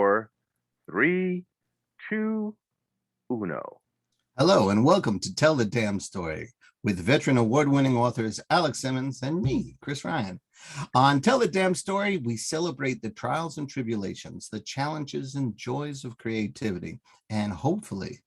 4, 3, 2, 1. Hello and welcome to Tell the Damn Story with veteran award-winning authors Alex Simmons and me, Chris Ryan. On Tell the Damn Story, we celebrate the trials and tribulations, the challenges and joys of creativity, and hopefully,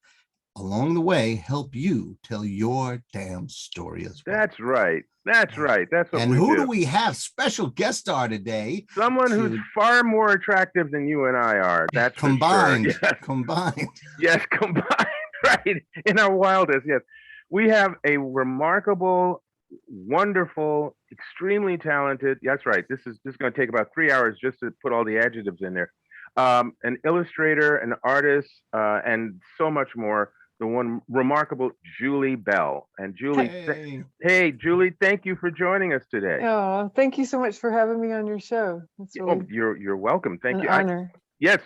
along the way, help you tell your damn story as well. That's right. That's right. That's what and we who do. do we have? Special guest star today. Someone who's far more attractive than you and I are. That's combined. For sure. Yes. Combined. Yes, combined. Right. In our wildest. Yes. We have a remarkable, wonderful, extremely talented. That's right. This is just going to take about 3 hours just to put all the adjectives in there. An illustrator, an artist, and so much more. The one remarkable Julie Bell. And Julie, hey Julie, thank you for joining us today. Oh, thank you so much for having me on your show. It's really you're welcome. Thank you. Honor. Yes,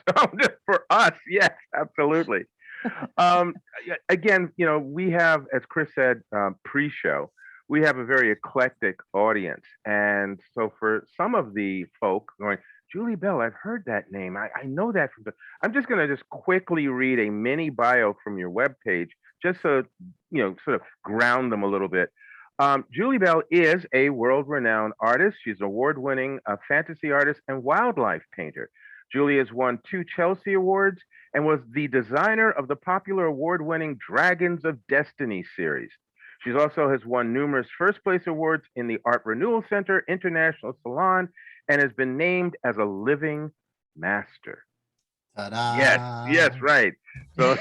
for us. Yes, absolutely. Again, we have, as Chris said, pre-show, we have a very eclectic audience, and so for some of the folk going, Julie Bell, I've heard that name. I know that from. I'm just going to just quickly read a mini bio from your webpage, just so sort of ground them a little bit. Julie Bell is a world-renowned artist. She's an award-winning fantasy artist and wildlife painter. Julie has won 2 Chelsea Awards and was the designer of the popular award-winning Dragons of Destiny series. She also has won numerous first-place awards in the Art Renewal Center International Salon and has been named as a living master. Ta-da. Yes, right. So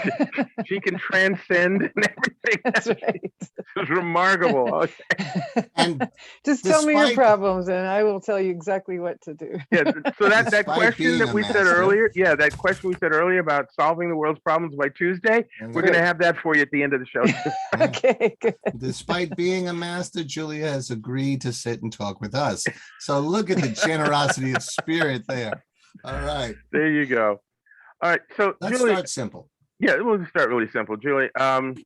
she can transcend and everything. That's right. It's remarkable. Okay. And just tell me your problems and I will tell you exactly what to do. Yeah. So that question that we said earlier, that question we said earlier about solving the world's problems by Tuesday, we're going to have that for you at the end of the show. Okay, good. Despite being a master, Julia has agreed to sit and talk with us. So look at the generosity of spirit there. All right. There you go. All right, so let's Julie, start simple. Yeah, we'll just start really simple, Julie. And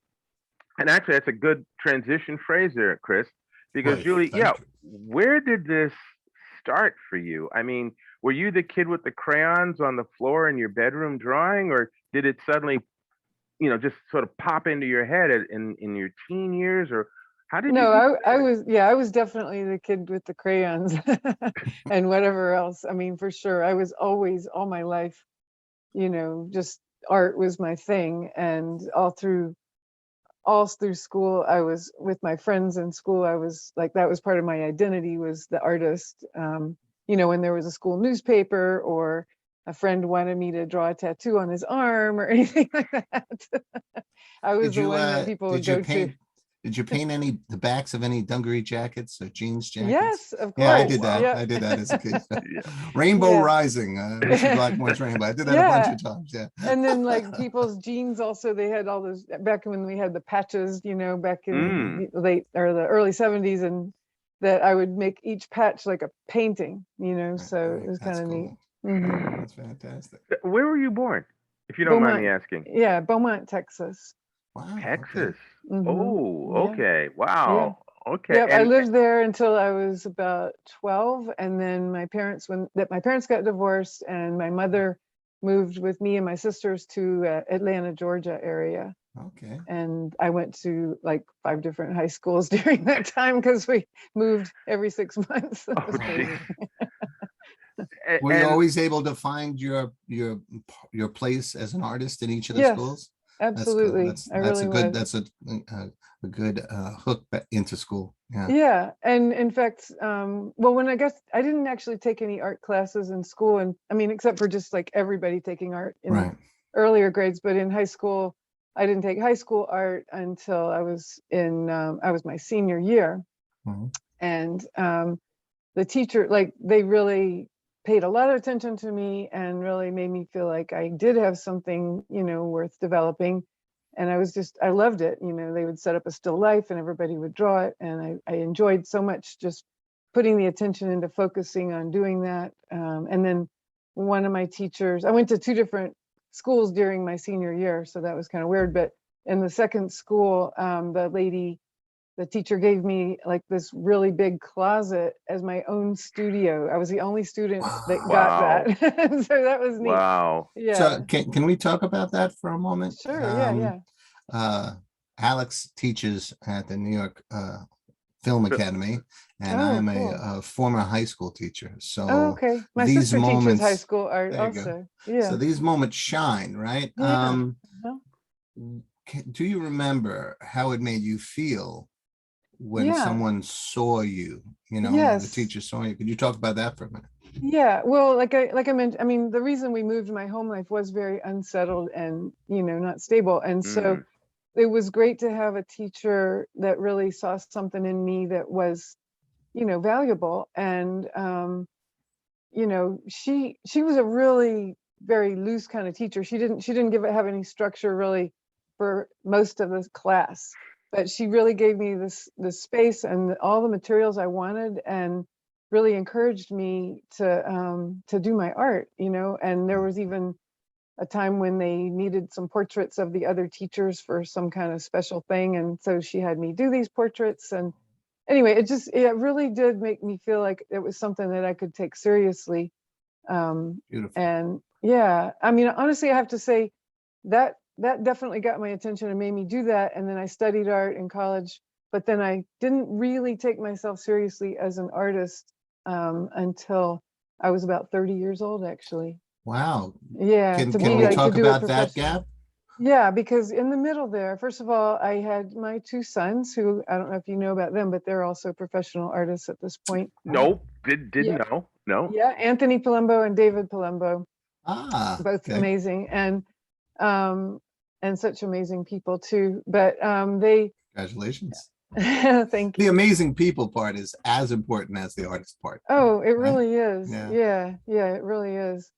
actually, that's a good transition phrase there, Chris, because right, Julie, where did this start for you? I mean, were you the kid with the crayons on the floor in your bedroom drawing, or did it suddenly, just sort of pop into your head in your teen years, or how did you? No, I was definitely the kid with the crayons and whatever else. I mean, for sure, I was always all my life. Just art was my thing, and all through school, I was with my friends in school. I was like, that was part of my identity, was the artist. When there was a school newspaper or a friend wanted me to draw a tattoo on his arm or anything like that, I was the one that people would go to. Did you paint the backs of any dungaree jackets or jeans jackets? Yes, of course. Yeah, I did that. Yep. I did that as a kid. Rainbow Rising, Mr. Blackmore's Rainbow. I did that a bunch of times. Yeah. And then like people's jeans also, they had all those back when we had the patches, back in the late or the early 70s, and that I would make each patch like a painting, so it was kind of neat. Mm-hmm. That's fantastic. Where were you born, if you don't mind me asking? Yeah, Beaumont, Texas. Wow, Texas. Okay. Mm-hmm. Oh, okay. Wow. Yeah. Okay. Yep, I lived there until I was about 12, and then my parents got divorced, and my mother moved with me and my sisters to Atlanta, Georgia area. Okay. And I went to like 5 different high schools during that time because we moved every 6 months. Were you always able to find your place as an artist in each of the schools? Absolutely. That's a good hook into school. Yeah. And in fact, when I didn't actually take any art classes in school, and I mean, except for just like everybody taking art in earlier grades, but in high school, I didn't take high school art until I was my senior year. Mm-hmm. And the teacher, they really paid a lot of attention to me and really made me feel like I did have something, worth developing. And I loved it. They would set up a still life and everybody would draw it. And I enjoyed so much just putting the attention into focusing on doing that. And then one of my teachers, I went to 2 different schools during my senior year, so that was kind of weird. But in the second school, the lady the teacher gave me like this really big closet as my own studio. I was the only student that got Wow. that. So that was neat. Wow. Yeah. So can we talk about that for a moment? Sure. Yeah. Yeah. Uh, Alex teaches at the New York Film Fi- Academy, and Oh, I'm cool. a former high school teacher. Oh, So okay. My these sister teaches high moments, school art there you go. also. So Yeah. these moments shine, right? Yeah. Uh-huh. Do you remember how it made you feel when Yeah. someone saw you, when the Yes. teacher saw you? Could you talk about that for a minute? Yeah. Well, like I mentioned, I mean, the reason we moved, my home life was very unsettled and, not stable. And so Mm, it was great to have a teacher that really saw something in me that was, valuable. And she was a really very loose kind of teacher. She didn't have any structure really for most of the class, but she really gave me this space and all the materials I wanted, and really encouraged me to do my art. And there was even a time when they needed some portraits of the other teachers for some kind of special thing, and so she had me do these portraits. And anyway, it really did make me feel like it was something that I could take seriously. Beautiful. And yeah, I mean, honestly, I have to say that definitely got my attention and made me do that. And then I studied art in college, but then I didn't really take myself seriously as an artist until I was about 30 years old, actually. Wow. Yeah, to Can be we like to talk do it about that professionally. gap? Yeah, because in the middle there, first of all, I had my two sons who, I don't know if you know about them, but they're also professional artists at this point. nope. Didn't Yeah. know. No. Yeah, Anthony Palumbo and David Palumbo, Ah, both okay. amazing, um and such amazing people too. But they Congratulations. thank The you. amazing people part is as important as the artist part, Oh, it right? really is. Yeah. Yeah, yeah, it really is.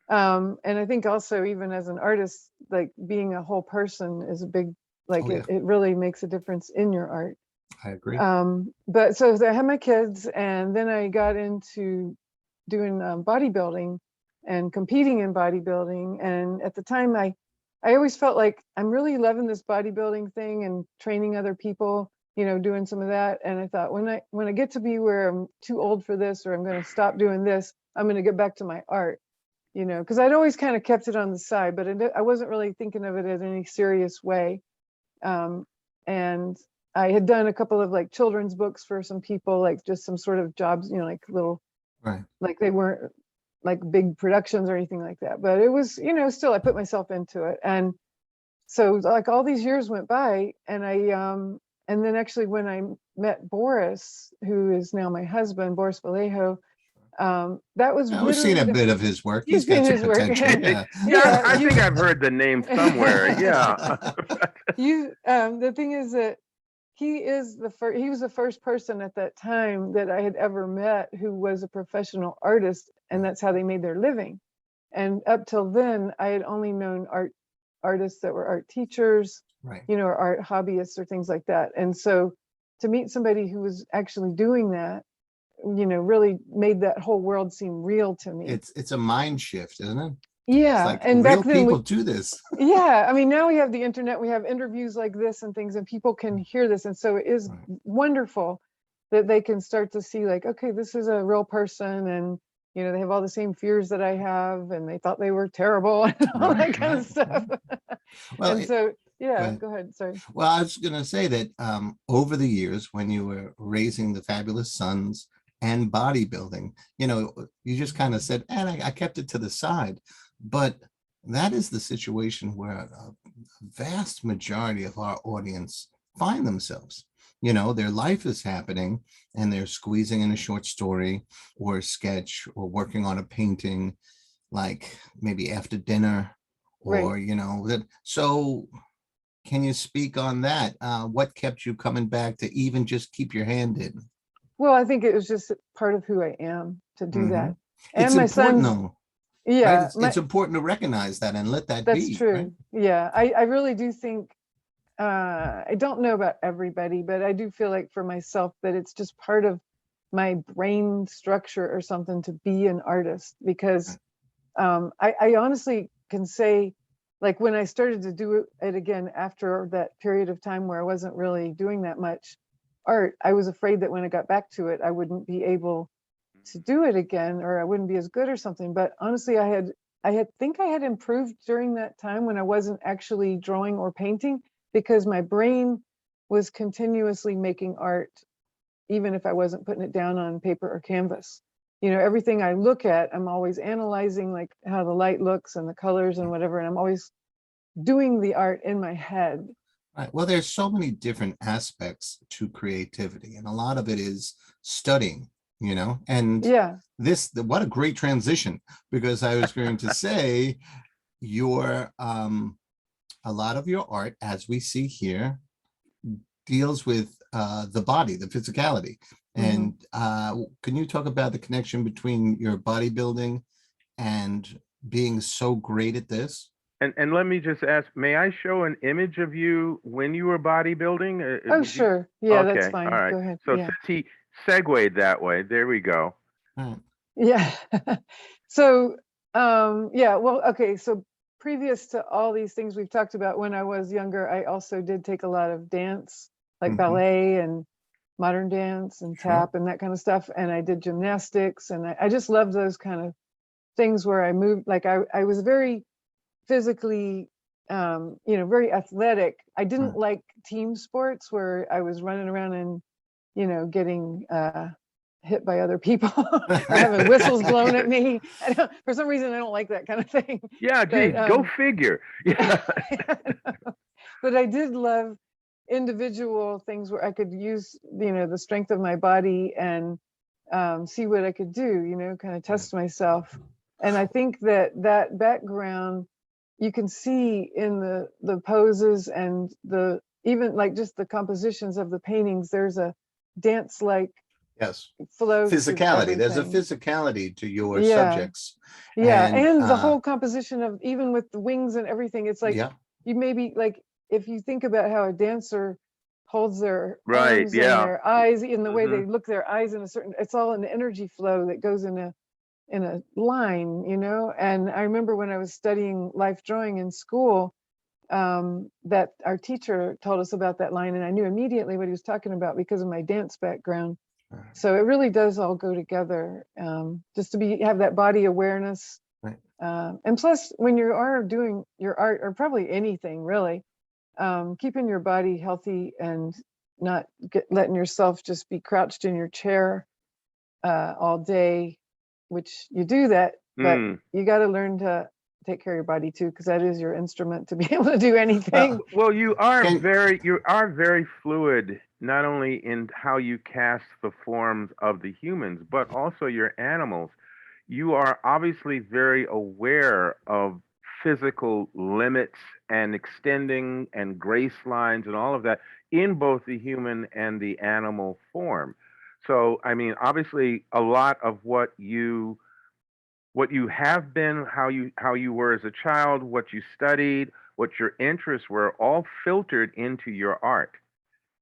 And I think also, even as an artist, like being a whole person is a big, like Oh, yeah. it really makes a difference in your art. I agree. But so I had my kids, and then I got into doing bodybuilding and competing in bodybuilding. And at the time, I always felt like I'm really loving this bodybuilding thing and training other people, doing some of that. And I thought, when I get to be where I'm too old for this, or I'm going to stop doing this, I'm going to get back to my art, because I'd always kind of kept it on the side, but I wasn't really thinking of it in any serious way. And I had done a couple of like children's books for some people, like just some sort of jobs, like little, Right. like they weren't like big productions or anything like that, but it was, still I put myself into it. And so like all these years went by, and and then actually when I met Boris, who is now my husband, Boris Vallejo, that was I was seeing literally a bit of his work. He's you've seen got some his work. potential. Yeah. Yeah, I Yeah, think I've heard the name somewhere. Yeah. the thing is that he was the first person at that time that I had ever met who was a professional artist, and that's how they made their living. And up till then, I had only known artists that were art teachers, Right. or art hobbyists or things like that. And so to meet somebody who was actually doing that, really made that whole world seem real to me. It's a mind shift, isn't it? It's Yeah, like and real back then people do this. yeah, I mean, now we have the internet, we have interviews like this and things, and people can hear this. And so it is Right. wonderful that they can start to see like, okay, this is a real person, and they have all the same fears that I have, and they thought they were terrible and all Right, that kind of stuff. Well, And so yeah, ahead. go ahead, sorry. Well, I was going to say that over the years, when you were raising the fabulous sons and bodybuilding, you just kind of said, and I kept it to the side. But that is the situation where a vast majority of our audience find themselves. Their life is happening, and they're squeezing in a short story or a sketch or working on a painting, like maybe after dinner, or, Right. So can you speak on that? What kept you coming back to even just keep your hand in? Well, I think it was just part of who I am to do Hmm. that. It's And my important sons, though, right? yeah, It's important to recognize that and let that that's be, right? true. Yeah, I really do think, I don't know about everybody, but I do feel like for myself that it's just part of my brain structure or something to be an artist. Because I honestly can say, like when I started to do it again after that period of time where I wasn't really doing that much, art, I was afraid that when I got back to it, I wouldn't be able to do it again, or I wouldn't be as good or something. But honestly, I think I had improved during that time when I wasn't actually drawing or painting, because my brain was continuously making art, even if I wasn't putting it down on paper or canvas. You know, everything I look at, I'm always analyzing, like how the light looks and the colors and whatever, and I'm always doing the art in my head. Right. Well, there's so many different aspects to creativity, and a lot of it is studying, and Yeah. what a great transition, because I was going to say your a lot of your art, as we see here, deals with the body, the physicality. And can you talk about the connection between your bodybuilding and being so great at this? And let me just ask, may I show an image of you when you were bodybuilding? Oh, sure. Yeah, that's Okay, fine. all right. Go ahead. So Yeah. since he segued that way, there we go. Right. Yeah. So, yeah, well, okay. So previous to all these things we've talked about, when I was younger, I also did take a lot of dance, like ballet and modern dance and tap and that kind of stuff. And I did gymnastics, and I just loved those kind of things where I moved, like I was very physically, very athletic. I didn't like team sports where I was running around and, getting hit by other people or having whistles blown at me. For some reason, I don't like that kind of thing. Yeah, geez, go figure. Yeah. But I did love individual things where I could use, the strength of my body and see what I could do, kind of test myself. And I think that background you can see in the poses and even like just the compositions of the paintings. There's a dance-like Yes, flow to physicality. There's a everything. physicality to your Yeah. subjects. Yeah, and the whole composition of, even with the wings and everything, it's like you maybe, like, if you think about how a dancer holds their Right, arms yeah. and their eyes, in the way they look their eyes in a certain, it's all an energy flow that goes in a line, And I remember when I was studying life drawing in school, that our teacher told us about that line, and I knew immediately what he was talking about because of my dance background. So it really does all go together, just to have that body awareness. Right. And plus, when you are doing your art, or probably anything really, keeping your body healthy and not letting yourself just be crouched in your chair all day, which you do that, but you got to learn to take care of your body too, because that is your instrument to be able to do anything. Well, you are very fluid, not only in how you cast the forms of the humans, but also your animals. You are obviously very aware of physical limits and extending and grace lines and all of that in both the human and the animal form. So, I mean, obviously, a lot of what you have been, how you were as a child, what you studied, what your interests were, all filtered into your art,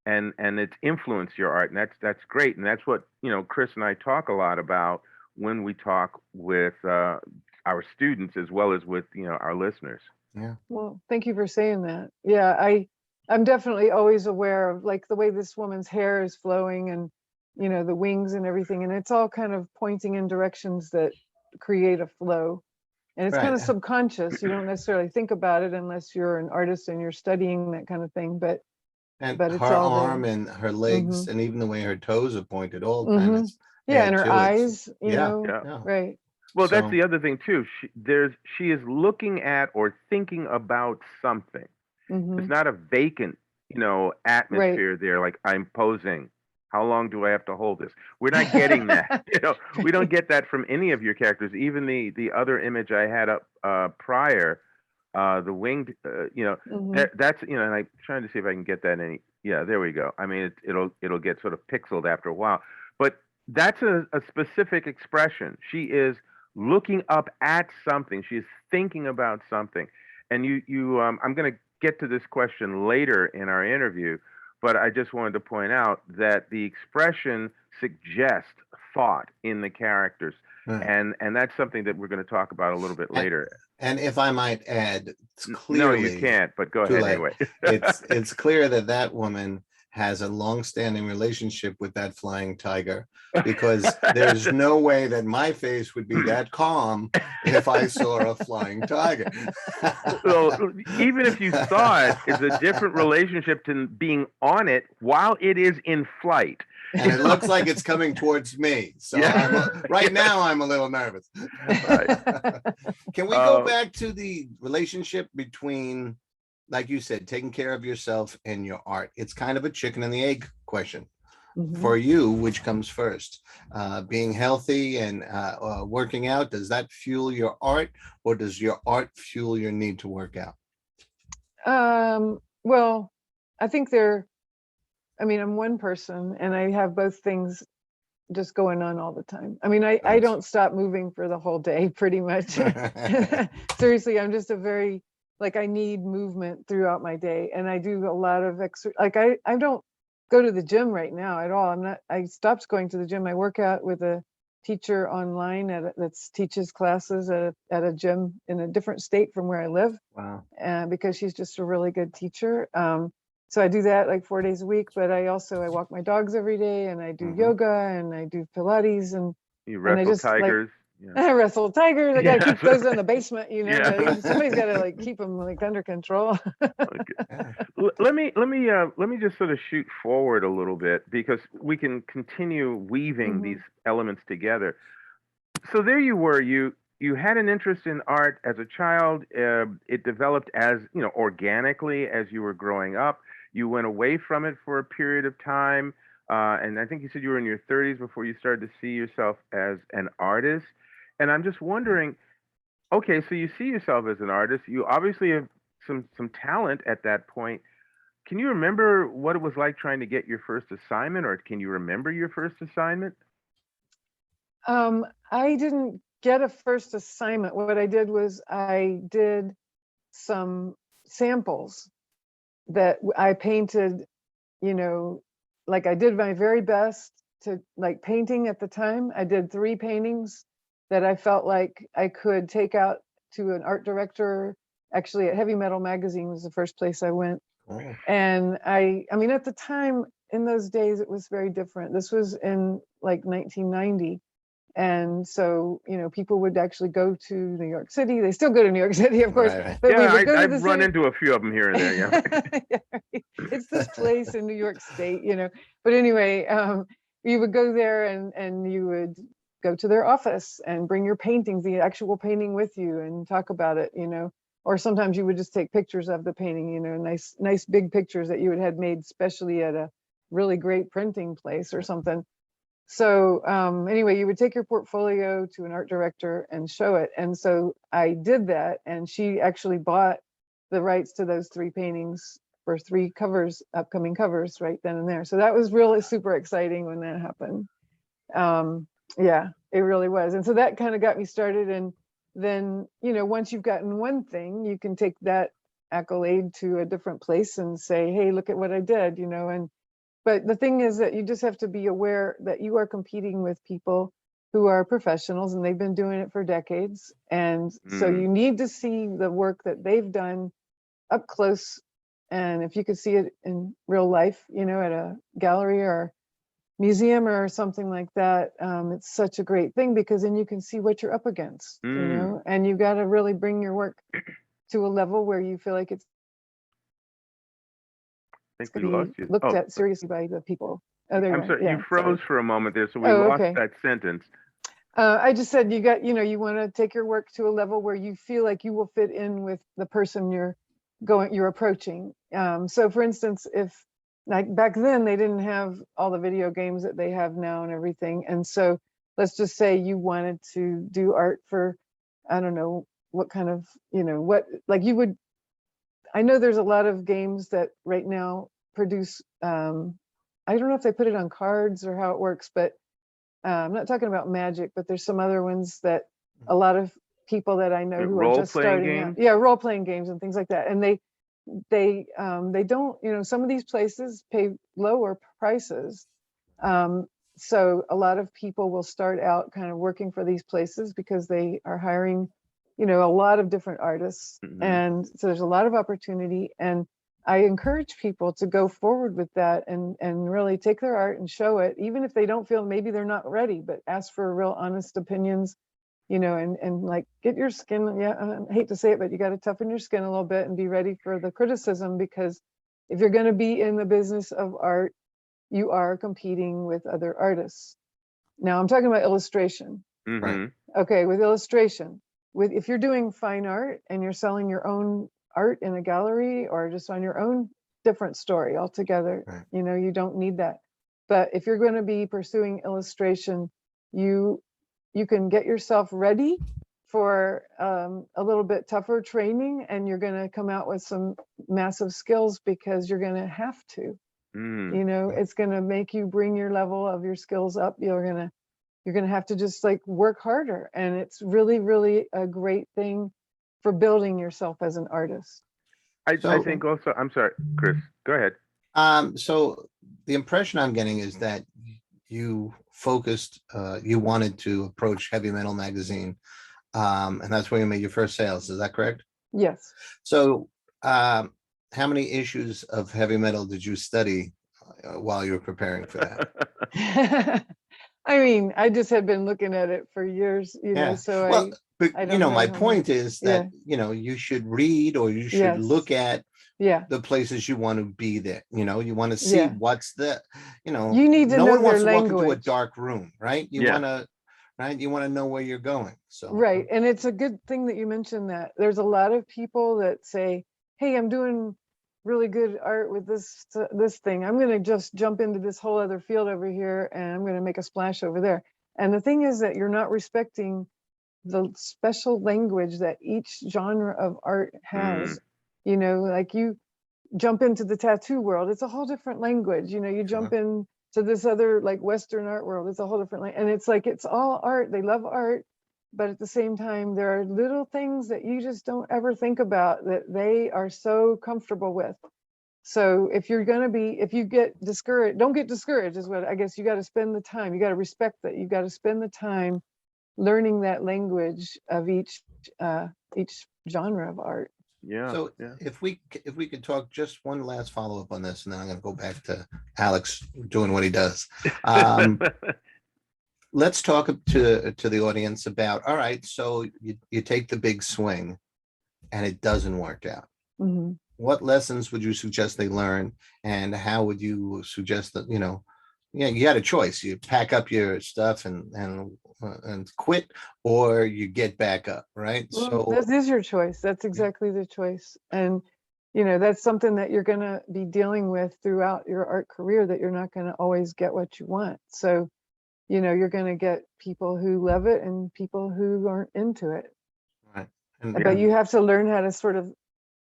and it's influenced your art, and that's great, and that's what Chris and I talk a lot about when we talk with our students as well as with our listeners. Yeah. Well, thank you for saying that. Yeah, I'm definitely always aware of, like, the way this woman's hair is flowing, and the wings and everything, and it's all kind of pointing in directions that create a flow, and it's kind of subconscious. You don't necessarily think about it unless you're an artist and you're studying that kind of thing, but it's her all arm there. and her legs, and even the way her toes are pointed, all kind of and her eyes, Yeah. Right. Well, that's the other thing too. She is looking at or thinking about something. It's not a vacant, atmosphere there. Like, I'm posing. How long do I have to hold this? We're not getting that. We don't get that from any of your characters. Even the other image I had up prior, the winged, that's and I'm trying to see if I can get that any. Yeah, there we go. I mean, it'll get sort of pixeled after a while, but that's a specific expression. She is looking up at something. She is thinking about something, and I'm going to get to this question later in our interview, but I just wanted to point out that the expression suggests thought in the characters, and that's something that we're going to talk about a little bit later. And if I might add, it's no, clearly, you can't. But go ahead anyway. it's clear that woman has a long-standing relationship with that flying tiger, because there's no way that my face would be that calm if I saw a flying tiger. Well, even if you saw it, it's a different relationship to being on it while it is in flight. And it looks like it's coming towards me. So right now I'm a little nervous. Right. Can we go back to the relationship between, like you said, taking care of yourself and your art? It's kind of a chicken and the egg question. For you, which comes first? Being healthy and working out, does that fuel your art, or does your art fuel your need to work out? Well, I think I'm one person and I have both things just going on all the time. I mean, I don't stop moving for the whole day, pretty much. Seriously, I'm just I need movement throughout my day, and I do a lot of exercise. Like I don't go to the gym right now at all. I stopped going to the gym. I work out with a teacher online that teaches classes at a gym in a different state from where I live. Wow. Because she's just a really good teacher. So I do that like 4 days a week, but I walk my dogs every day, and I do yoga, and I do Pilates, and you wrestle tigers. I wrestle tigers. I gotta keep those in the basement, Yeah. Somebody's gotta keep them under control. Let me just sort of shoot forward a little bit, because we can continue weaving these elements together. So there you were, you had an interest in art as a child. It developed as, organically as you were growing up. You went away from it for a period of time. And I think you said you were in your 30s before you started to see yourself as an artist. And I'm just wondering, okay, so you see yourself as an artist. You obviously have some talent at that point. Can you remember what it was like trying to get your first assignment, or can you remember your first assignment? I didn't get a first assignment. What I did was I did some samples that I painted, like I did my very best to like painting at the time. I did 3 paintings that I felt like I could take out to an art director. Actually, at Heavy Metal Magazine was the first place I went. Oh. And I mean, at the time, in those days, it was very different. This was in like 1990. And so, people would actually go to New York City. They still go to New York City, of course. Right. But Yeah, I've run into a few of them here and there. Yeah. Yeah, right. It's this place in New York State, But anyway, you would go there and you would go to their office and bring your paintings, the actual painting with you, and talk about it, Or sometimes you would just take pictures of the painting, nice big pictures that you had made specially at a really great printing place or something. So anyway, you would take your portfolio to an art director and show it. And so I did that, and she actually bought the rights to those 3 paintings for 3 upcoming covers right then and there. So that was really super exciting when that happened. Yeah, it really was. And so that kind of got me started. And then, once you've gotten one thing, you can take that accolade to a different place and say, hey, look at what I did, But the thing is that you just have to be aware that you are competing with people who are professionals, and they've been doing it for decades. And so you need to see the work that they've done up close. And if you could see it in real life, at a gallery or museum or something like that, it's such a great thing, because then you can see what you're up against, and you got to really bring your work to a level where you feel like it's looked at seriously by the people. Oh, I'm sorry, you froze for a moment there, so we lost that sentence. I just said you want to take your work to a level where you feel like you will fit in with the person you're approaching. So for instance, if like back then they didn't have all the video games that they have now and everything, and so let's just say you wanted to do art for, I don't know what kind of, what, like you would, I know there's a lot of games that right now produce, I don't know if they put it on cards or how it works, but I'm not talking about Magic, but there's some other ones that a lot of people that I know who are just starting out. Yeah, role-playing games and things like that. And they don't, some of these places pay lower prices. So a lot of people will start out kind of working for these places because they are hiring, a lot of different artists. And so there's a lot of opportunity. And I encourage people to go forward with that and really take their art and show it, even if they don't feel, maybe they're not ready, but ask for real honest opinions, you know, and like get your skin. Yeah, I hate to say it, but you got to toughen your skin a little bit and be ready for the criticism, because if you're going to be in the business of art, you are competing with other artists. Now I'm talking about illustration. Right. Okay, with illustration, if you're doing fine art and you're selling your own art in a gallery or just on your own, different story altogether. Right. You know, you don't need that. But if you're going to be pursuing illustration, you can get yourself ready for a little bit tougher training, and you're going to come out with some massive skills, because you're going to have to. You know, it's going to make you bring your level of your skills up. You're going to have to just like work harder, and it's really, really a great thing for building yourself as an artist. I think also, I'm sorry, Chris, go ahead. So the impression I'm getting is that you focused, you wanted to approach Heavy Metal magazine, and that's where you made your first sales. Is that correct? Yes. So how many issues of Heavy Metal did you study while you were preparing for that? I mean, I just had been looking at it for years, you know, so well, but I you don't know, know my how point much. is that, you know, you should read, or you should Yes. look at Yeah. the places you want to be there. You know, you want to see what's the, you know, you need to no know one wants their to walk into a language. dark room, right? You want to, right? You want to know where you're going. So Right. And it's a good thing that you mentioned that. There's a lot of people that say, hey, I'm doing really good art with this thing. I'm going to just jump into this whole other field over here, and I'm going to make a splash over there. And the thing is that you're not respecting the special language that each genre of art has. You know, like you jump into the tattoo world, it's a whole different language. You know, you jump in to this other like Western art world, it's a whole different language. And it's like, it's all art. They love art. But at the same time, there are little things that you just don't ever think about that they are so comfortable with. So if you're going to be, if you get discouraged, don't get discouraged is what I guess. You got to spend the time. You got to respect that. You got to spend the time learning that language of each genre of art. Yeah. So if we could talk just one last follow-up on this, and then I'm going to go back to Alex doing what he does. Let's talk to the audience about, all right, so you take the big swing and it doesn't work out. What lessons would you suggest they learn, and how would you suggest that, you know, you got a choice. You pack up your stuff and quit, or you get back up, right? Well, So that is your choice. That's exactly the choice. And, you know, that's something that you're going to be dealing with throughout your art career, that you're not going to always get what you want. So, you know, you're going to get people who love it and people who aren't into it. Right. But you have to learn how to sort of,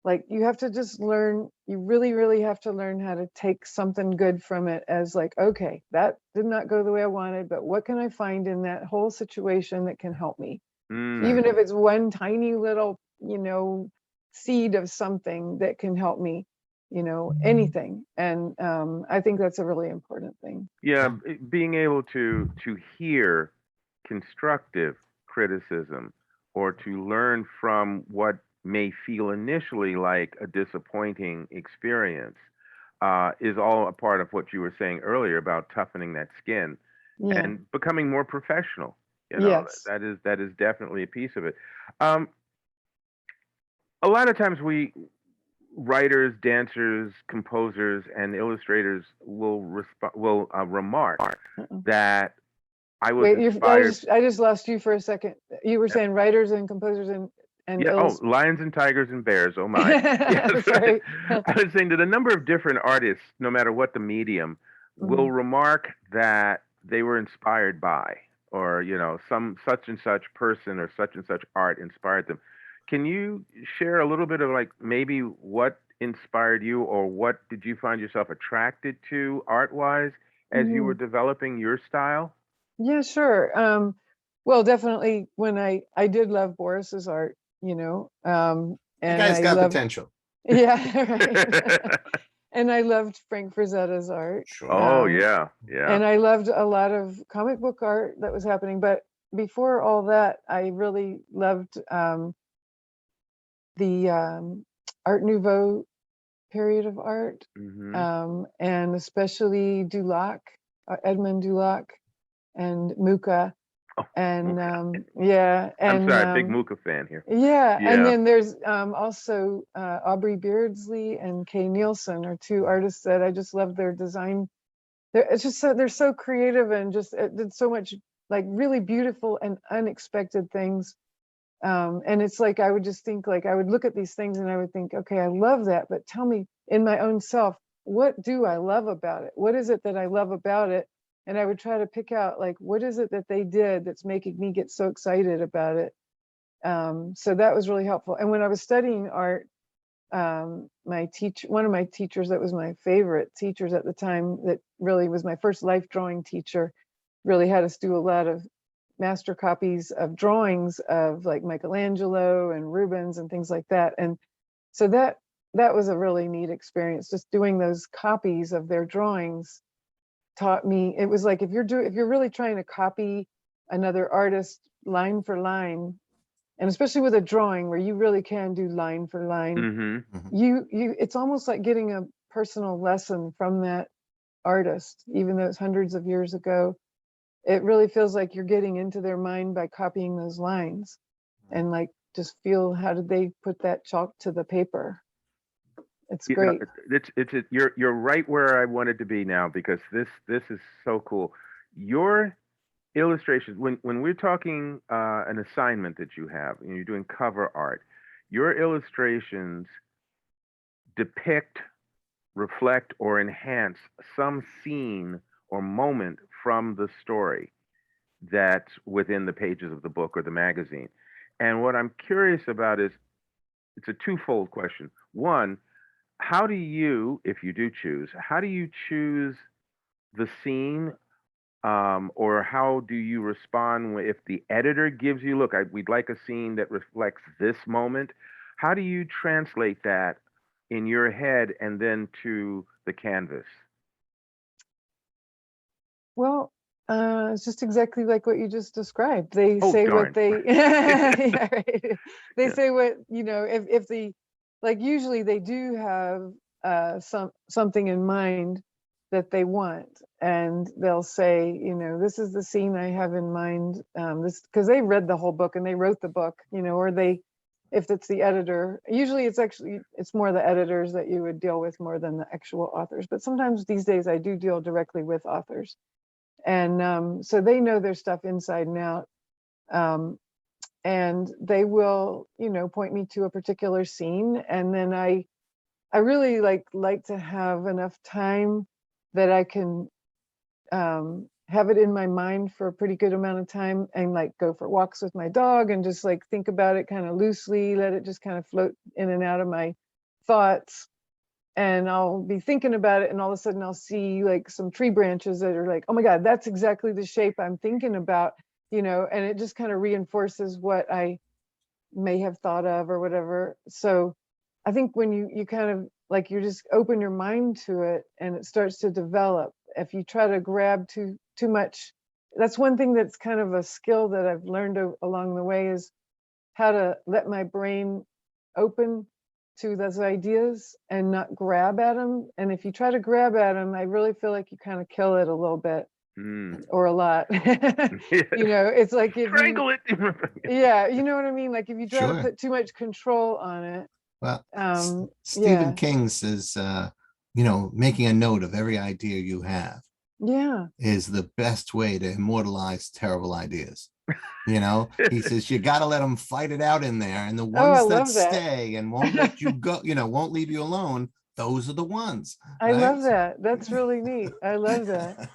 like, you have to just learn, you really, really have to learn how to take something good from it, as like, okay, that did not go the way I wanted, but what can I find in that whole situation that can help me? Even if it's one tiny little, you know, seed of something that can help me, you know, anything. And I think that's a really important thing. Yeah, being able to hear constructive criticism, or to learn from what may feel initially like a disappointing experience, is all a part of what you were saying earlier about toughening that skin and becoming more professional. You know, that is definitely a piece of it. A lot of times writers, dancers, composers, and illustrators will remark that I was inspired. I just lost you for a second. You were saying writers and composers and lions and tigers and bears. Oh my! Yes. Sorry. I was saying that a number of different artists, no matter what the medium, will remark that they were inspired by, or you know, some such and such person or such and such art inspired them. Can you share a little bit of like maybe what inspired you, or what did you find yourself attracted to art-wise as you were developing your style? Yeah, sure. Well, definitely when I did love Boris's art, you know, and the guy's got potential. Yeah, right. And I loved Frank Frazetta's art. Sure. Oh yeah. And I loved a lot of comic book art that was happening. But before all that, I really loved the Art Nouveau period of art, and especially Dulac, Edmund Dulac, and Mucha, and yeah, I'm and sorry, big Mucha fan here. yeah, and Yeah. then there's also Aubrey Beardsley and Kay Nielsen are two artists that I just love their design. It's just they're so creative and just did so much like really beautiful and unexpected things. And it's like I would just think, like I would look at these things and I would think, okay, I love that, but tell me in my own self, what do I love about it? What is it that I love about it? And I would try to pick out, like, what is it that they did that's making me get so excited about it? So that was really helpful. And when I was studying art, one of my teachers that was my favorite teachers at the time, that really was my first life drawing teacher, really had us do a lot of master copies of drawings of like Michelangelo and Rubens and things like that. And so that was a really neat experience. Just doing those copies of their drawings taught me, it was like if you're really trying to copy another artist line for line, and especially with a drawing where you really can do line for line, it's almost like getting a personal lesson from that artist, even though it's hundreds of years ago. It really feels like you're getting into their mind by copying those lines, and like just feel, how did they put that chalk to the paper? It's great. You're right where I wanted to be now, because this is so cool. Your illustrations, when we're talking an assignment that you have and you're doing cover art, your illustrations depict, reflect, or enhance some scene or moment from the story that's within the pages of the book or the magazine. And what I'm curious about is, it's a twofold question. One, how do you, if you do choose, how do you choose the scene, or how do you respond if the editor gives you, look, we'd like a scene that reflects this moment? How do you translate that in your head and then to the canvas? Well, it's just exactly like what you just described. They Oh, say darn. what they, yeah, right. They Yeah. say what, if the, like usually they do have something in mind that they want, and they'll say, this is the scene I have in mind, this, because they read the whole book and they wrote the book, or they, if it's the editor, usually it's more the editors that you would deal with more than the actual authors, but sometimes these days I do deal directly with authors. And so they know their stuff inside and out, and they will, point me to a particular scene, and then I really like to have enough time that I can have it in my mind for a pretty good amount of time, and like go for walks with my dog and just like think about it kind of loosely, let it just kind of float in and out of my thoughts. And I'll be thinking about it, and all of a sudden I'll see like some tree branches that are like, oh my God, that's exactly the shape I'm thinking about, and it just kind of reinforces what I may have thought of or whatever. So I think when you kind of like, you just open your mind to it and it starts to develop. If you try to grab too much, that's one thing that's kind of a skill that I've learned along the way, is how to let my brain open to those ideas and not grab at them. And if you try to grab at them, I really feel like you kind of kill it a little bit, or a lot. It's like if Strangle it. yeah, you know what I mean? Like if you try Sure. to put too much control on it. Well, Yeah. Stephen King says, making a note of every idea you have is the best way to immortalize terrible ideas. He says you got to let them fight it out in there, and the ones that stay and won't let you go, won't leave you alone, those are the ones. I love that. That's really neat. I love that.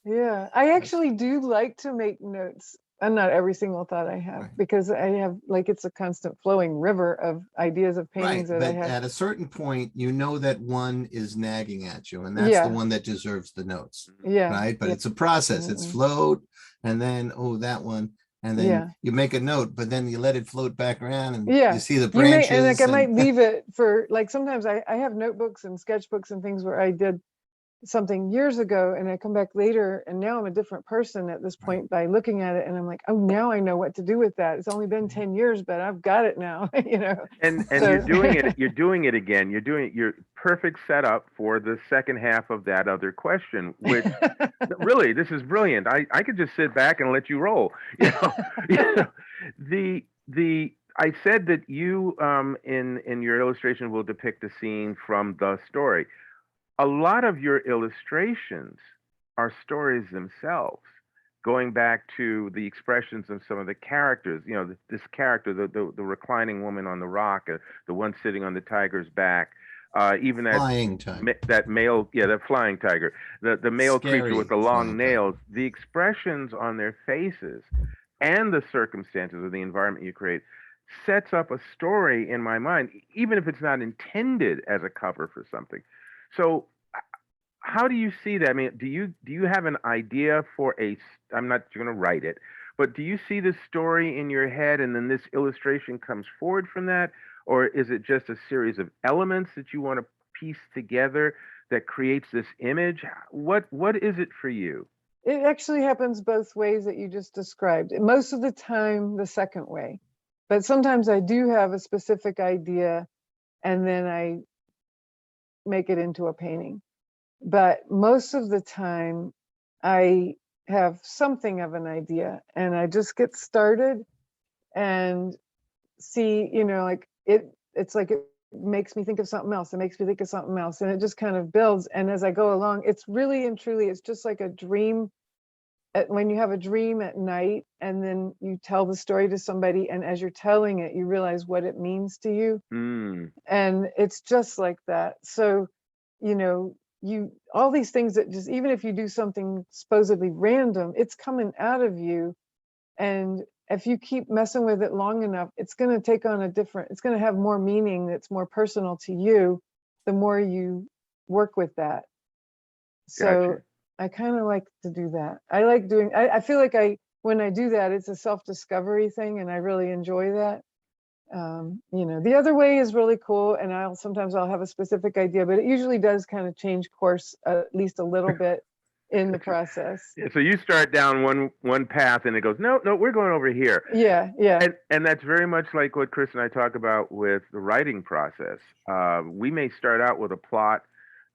Yeah, I actually do like to make notes, and not every single thought I have, because I have, like, it's a constant flowing river of ideas of paintings that I have. At a certain point, that one is nagging at you, and that's the one that deserves the notes. Right, but it's a process. It's float, and then that one. And then you make a note, but then you let it float back around, and you see the branches. And like I might leave it for, like, sometimes I have notebooks and sketchbooks and things where I did something years ago, and I come back later and now I'm a different person at this point by looking at it, and I'm like, oh, now I know what to do with that. It's only been 10 years, but I've got it now. And So- you're doing it. You're doing it again. You're doing your perfect setup for the second half of that other question. Which really, this is brilliant. I could just sit back and let you roll. You know, the I said that you in your illustration will depict a scene from the story. A lot of your illustrations are stories themselves, going back to the expressions of some of the characters. This character, the reclining woman on the rock, the one sitting on the tiger's back, even Flying tiger. that male, yeah, that flying tiger, the male creature Scary with the long flying nails, the expressions on their faces, and the circumstances of the environment you create sets up a story in my mind, even if it's not intended as a cover for something. So how do you see that? I mean, do you have an idea for I'm not going to write it, but do you see the story in your head and then this illustration comes forward from that? Or is it just a series of elements that you want to piece together that creates this image? What is it for you? It actually happens both ways that you just described. Most of the time, the second way. But sometimes I do have a specific idea and then I make it into a painting. But most of the time, I have something of an idea and I just get started and see, like it's like it makes me think of something else. It makes me think of something else. And it just kind of builds. And as I go along, it's really and truly, it's just like a dream. When you have a dream at night and then you tell the story to somebody, and as you're telling it, you realize what it means to you. And it's just like that. So, all these things that just, even if you do something supposedly random, it's coming out of you. And if you keep messing with it long enough, it's going to take on it's going to have more meaning that's more personal to you the more you work with that. So Gotcha. I kind of like to do that. I like doing, I feel like when I do that, it's a self-discovery thing and I really enjoy that. The other way is really cool, and sometimes I'll have a specific idea, but it usually does kind of change course at least a little bit in the process. Yeah, so you start down one path and it goes, no, we're going over here. Yeah. And that's very much like what Chris and I talk about with the writing process. We may start out with a plot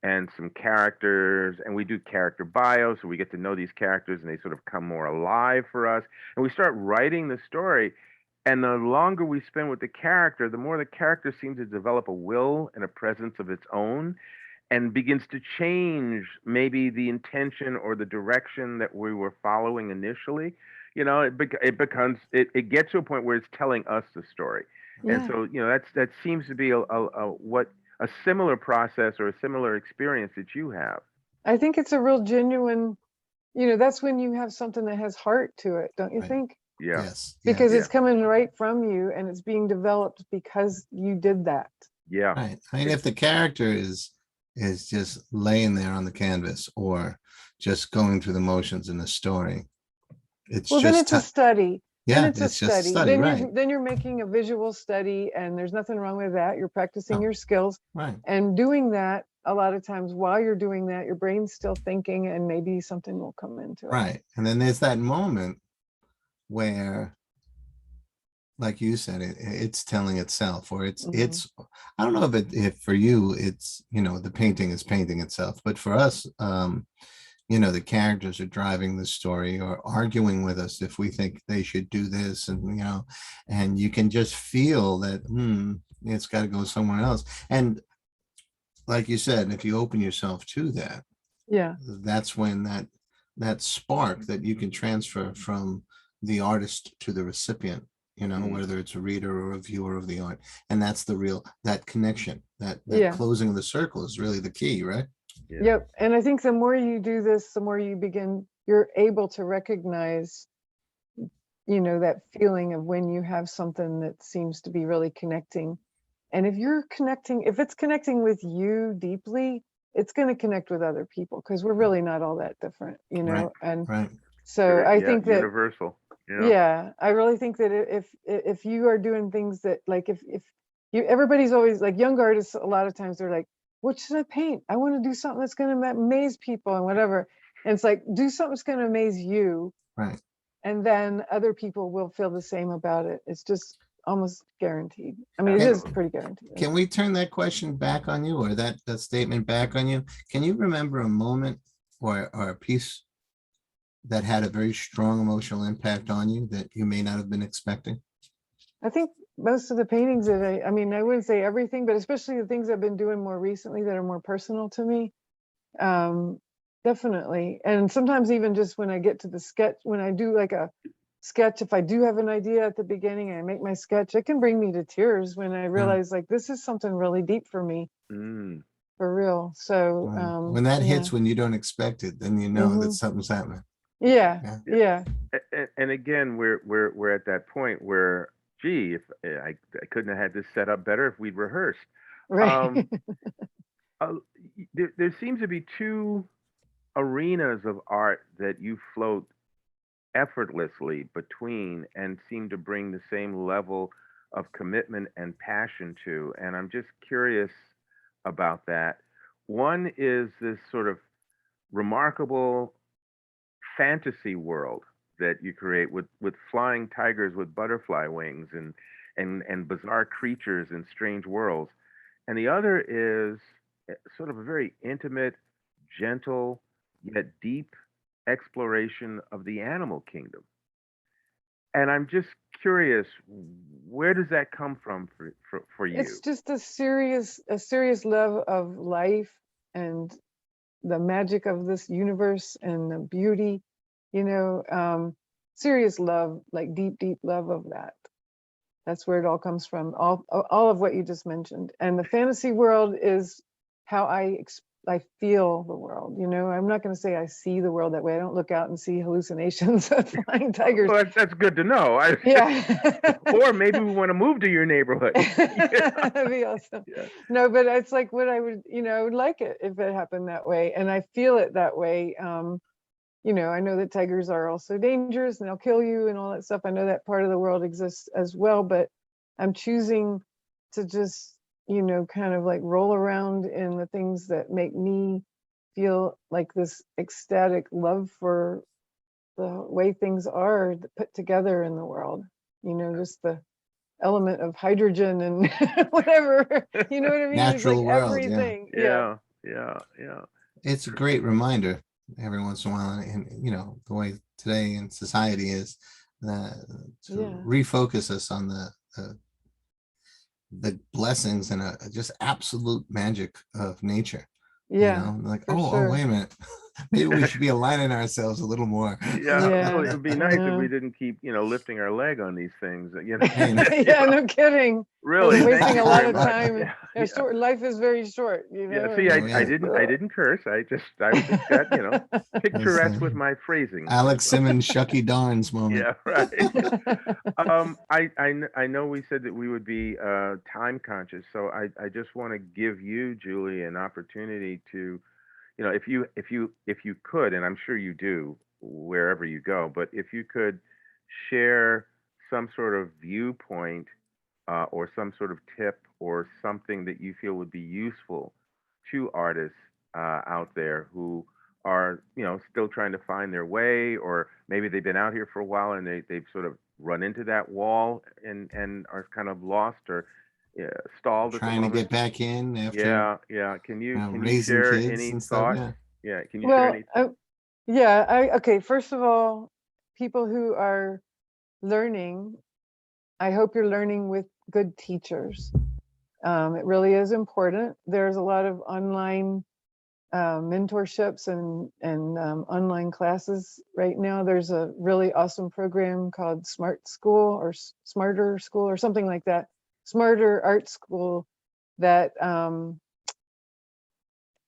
and some characters, and we do character bios, so we get to know these characters and they sort of come more alive for us. And we start writing the story. And the longer we spend with the character, the more the character seems to develop a will and a presence of its own and begins to change maybe the intention or the direction that we were following initially. It gets to a point where it's telling us the story. Yeah. And so, that seems to be a similar process or a similar experience that you have. I think it's a real genuine, that's when you have something that has heart to it, don't you Right. think? Yeah. Yes. Because it's coming right from you and it's being developed because you did that. Yeah. Right. I mean, if the character is just laying there on the canvas or just going through the motions in the story, then it's a study. Yeah, then it's a study. Study, right. Then you're making a visual study, and there's nothing wrong with that. You're practicing your skills. Right. And doing that, a lot of times while you're doing that, your brain's still thinking and maybe something will come into it. Right. And then there's that moment where, like you said, it's telling itself, or it's I don't know if for you it's the painting is painting itself, but for us the characters are driving the story or arguing with us if we think they should do this, and you can just feel that it's got to go somewhere else. And like you said, if you open yourself to that, that's when that spark that you can transfer from the artist to the recipient, whether it's a reader or a viewer of the art. And that's that connection, that closing of the circle is really the key, right? Yeah. Yep. And I think the more you do this, the more you're able to recognize, that feeling of when you have something that seems to be really connecting. And if it's connecting with you deeply, it's going to connect with other people because we're really not all that different, Right. And right. so I think that universal. I really think that if you are doing things that, like, if you, everybody's always like, young artists, a lot of times they're like, what should I paint? I want to do something that's going to amaze people and whatever. And it's like, do something that's going to amaze you. Right. And then other people will feel the same about it. It's just almost guaranteed. I mean, it is Absolutely. pretty guaranteed. Can we turn that question back on you, or that statement back on you? Can you remember a moment or a piece that had a very strong emotional impact on you that you may not have been expecting? I think most of the paintings that I mean, I wouldn't say everything, but especially the things I've been doing more recently that are more personal to me. Definitely. And sometimes even just when I get to the sketch, when I do like a sketch, if I do have an idea at the beginning and I make my sketch, it can bring me to tears when I realize like this is something really deep for me. For real. So when that yeah. hits when you don't expect it, then you know that something's happening. Yeah. And again, we're at that point where, gee, if I couldn't have had this set up better if we'd rehearsed. Right. There seems to be two arenas of art that you float effortlessly between and seem to bring the same level of commitment and passion to. And I'm just curious about that. One is this sort of remarkable fantasy world that you create with flying tigers with butterfly wings and bizarre creatures in strange worlds. And the other is sort of a very intimate, gentle, yet deep exploration of the animal kingdom. And I'm just curious, where does that come from for you? It's just a serious love of life and the magic of this universe and the beauty, serious love, like deep love of that. That's where it all comes from. All of what you just mentioned. And the fantasy world is how I feel the world. I'm not going to say I see the world that way. I don't look out and see hallucinations of flying tigers. Well, that's good to know. Yeah. Or maybe we want to move to your neighborhood. That'd be awesome. Yeah. No, but it's like what I would, I would like it if it happened that way. And I feel it that way. I know that tigers are also dangerous and they'll kill you and all that stuff. I know that part of the world exists as well, but I'm choosing to just, kind of like roll around in the things that make me feel like this ecstatic love for the way things are put together in the world. Just the element of hydrogen and whatever, you know what I mean? Natural it's like world, everything. Yeah. It's a great reminder every once in a while, and the way today in society is to refocus us on the blessings and just absolute magic of nature. Like, oh, wait a minute. Maybe we should be aligning ourselves a little more. Well, it would be nice if we didn't keep, lifting our leg on these things. Yeah, no kidding. Really, wasting a lot of time. Yeah. Life is very short. See, I didn't curse. I just got, picturesque with my phrasing. Alex Simmons, Shucky Darns moment. Yeah, right. I know we said that we would be time conscious, so I just want to give you, Julie, an opportunity to, if you could, and I'm sure you do wherever you go, but if you could share some sort of viewpoint or some sort of tip or something that you feel would be useful to artists out there who are, still trying to find their way, or maybe they've been out here for a while and they've sort of run into that wall and are kind of lost or stalled. Trying to get back in after. Yeah. Can you share any thoughts? Yeah. Can you share any? Okay. First of all, people who are learning, I hope you're learning with good teachers. It really is important. There's a lot of online mentorships and online classes right now. There's a really awesome program called Smart School or Smarter School or something like that. Smarter Art School that I'm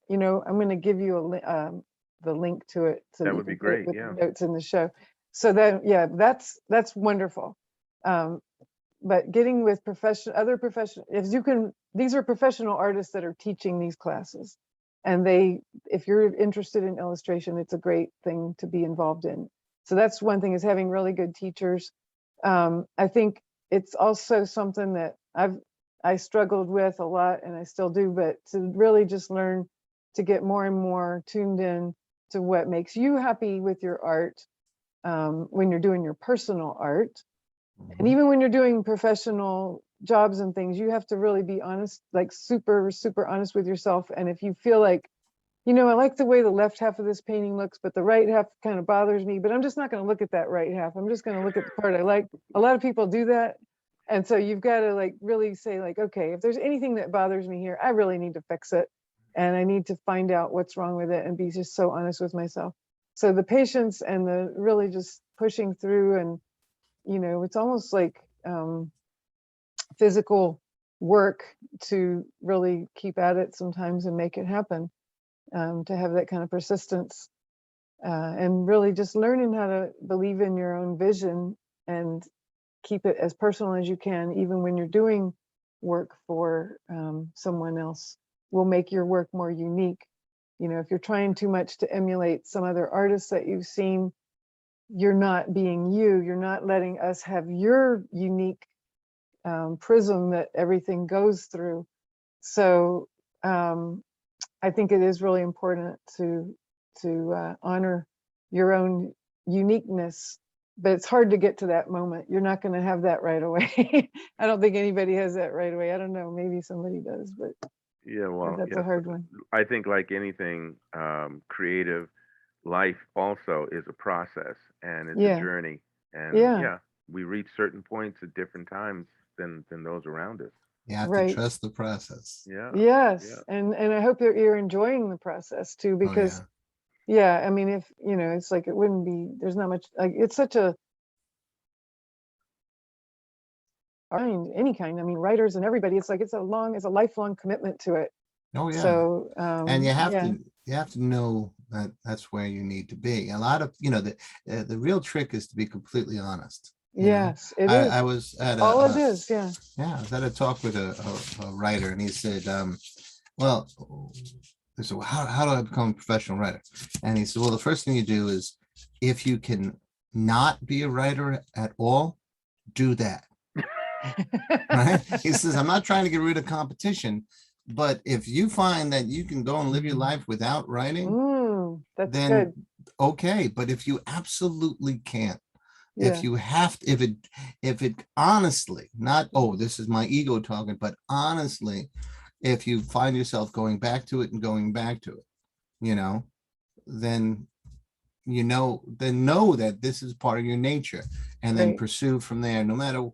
going to give you the link to it. So that would be great. With Yeah. Notes in the show. So that's wonderful. But getting with other professional, these are professional artists that are teaching these classes. And if you're interested in illustration, it's a great thing to be involved in. So that's one thing, is having really good teachers. I think it's also something that I struggled with a lot, and I still do, but to really just learn to get more and more tuned in to what makes you happy with your art, when you're doing your personal art. And even when you're doing professional jobs and things, you have to really be honest, like super, super honest with yourself. And if you feel like, I like the way the left half of this painting looks, but the right half kind of bothers me, but I'm just not going to look at that right half. I'm just going to look at the part I like. A lot of people do that. And so you've got to like really say like, okay, if there's anything that bothers me here, I really need to fix it. And I need to find out what's wrong with it and be just so honest with myself. So the patience and the really just pushing through, and, it's almost like physical work to really keep at it sometimes and make it happen, to have that kind of persistence, and really just learning how to believe in your own vision and keep it as personal as you can, even when you're doing work for someone else, will make your work more unique. If you're trying too much to emulate some other artists that you've seen, you're not being you. You're not letting us have your unique prism that everything goes through. So I think it is really important to honor your own uniqueness, but it's hard to get to that moment. You're not going to have that right away. I don't think anybody has that right away. I don't know, maybe somebody does, but Yeah, well, that's yes. a hard one. I think like anything creative, life also is a process and it's a Yeah, journey. And yeah, yeah, we reach certain points at different times than those around us. You have to right. trust the process. Yeah, yeah. Yes, and I hope that you're enjoying the process too, Oh because yeah. I mean, if it's like, it wouldn't be, there's not much, like, it's such a any kind, I mean, writers and everybody, it's like it's a lifelong commitment to it. Oh yeah. So And yeah, you have to know that that's where you need to be. A lot of the real trick is to be completely honest. yes, it I is was at all it is. Yeah. I was at a talk with a writer, and he said, well, I said, well, how do I become a professional writer? And he said, well, the first thing you do is, if you can not be a writer at all, do that. Right? He says, I'm not trying to get rid of competition, but if you find that you can go and live your life without writing, That's then good. okay. But if you absolutely can't, Yeah. if you have to, if it honestly, not, oh, this is my ego talking, but honestly, if you find yourself going back to it and going back to it, then then know that this is part of your nature, and then Right. pursue from there. No matter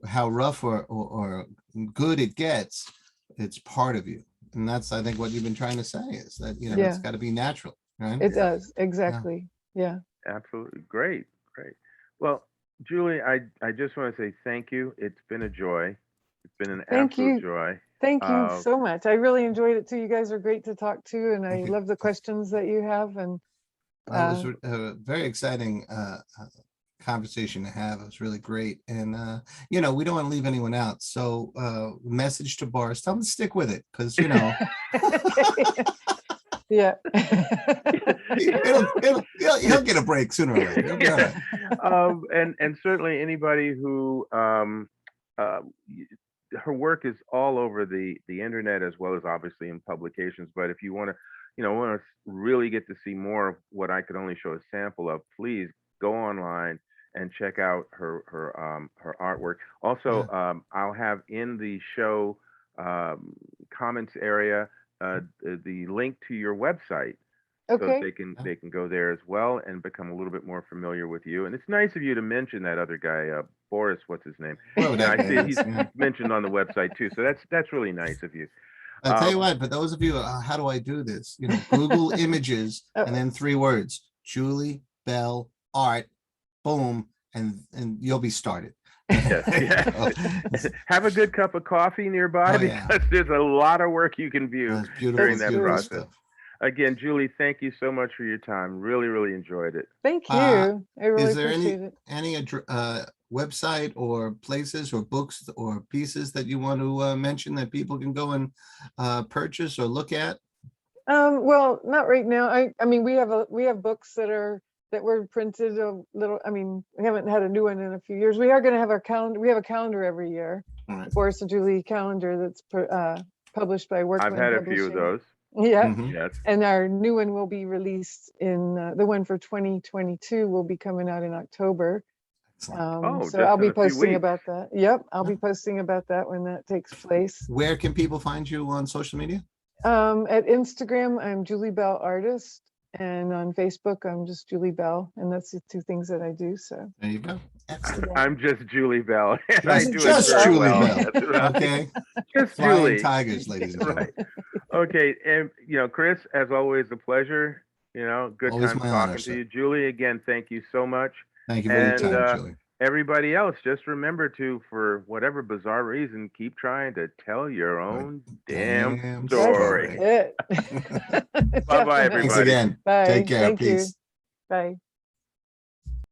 how rough or good it gets, it's part of you. And that's, I think, what you've been trying to say, is that it's Yeah, got to be natural, right? it Yes, does. Exactly. Yeah. absolutely. Great, great. Well, Julie, I just want to say thank you. It's been a joy. It's been an Thank absolute you. joy. Thank you Uh, so much. I really enjoyed it too. You guys are great to talk to, and I Thank you. love the questions that you have. And Well, it was a very exciting conversation to have. It was really great. And, we don't want to leave anyone out. So message to Boris, tell him to stick with it, because, yeah. he'll get a break sooner or later. He'll be all right. and certainly anybody who uh, her work is all over the internet, as well as obviously in publications. But if you want to, want to really get to see more of what I could only show a sample of, please go online and check out her artwork. Also, I'll have in the show comments area the link to your website, so that Okay. they can go there as well and become a little bit more familiar with you. And it's nice of you to mention that other guy, Boris, what's his name? Whoever I that guy see is. he's mentioned on the website too. So that's really nice of you. I'll tell you Um, what, but those of you, how do I do this? Google images and then 3 words, Julie Bell Art, boom, and you'll be started. yes, yes. Have a good cup of coffee nearby, Oh yeah, because there's a lot of work you can view that's beautiful, during that beautiful process. stuff. Again, Julie, thank you so much for your time. Really, really enjoyed it. Thank Uh, you. I really is there appreciate it. any website or places or books or pieces that you want to mention that people can go and purchase or look at? Well, not right now. I mean, we have books that were printed a little. I mean, we haven't had a new one in a few years. We are going to have our calendar. We have a calendar every year. All right. Boris and Julie calendar that's published by Workman I've had a Publishing. few of those. Yeah. Mhm. Yes. And our new one will be released in the one for 2022 will be coming out in October. Oh, So just I'll in be a few posting weeks. about that. Yep, I'll Yeah. be posting about that when that takes place. Where can people find you on social media? At Instagram, I'm Julie Bell Artist, and on Facebook, I'm just Julie Bell, and that's the two things that I do. So There you go. Excellent. yeah. I'm just Julie Bell, and I do Just it very Julie well. Bell. That's right. Okay. Just Flying Julie. tigers, ladies and gentlemen. Right. Okay, and Chris, as always, a pleasure. Good Always time my honor, talking sir. to you. Julie, again, thank you so much. Thank you for your And time, Julie. everybody else, just remember to, for whatever bizarre reason, keep trying to tell your own damn Damn story. story. That's it. Bye-bye, Definitely. everybody. Thanks again. Bye. Take care. Thank you. Peace. Bye.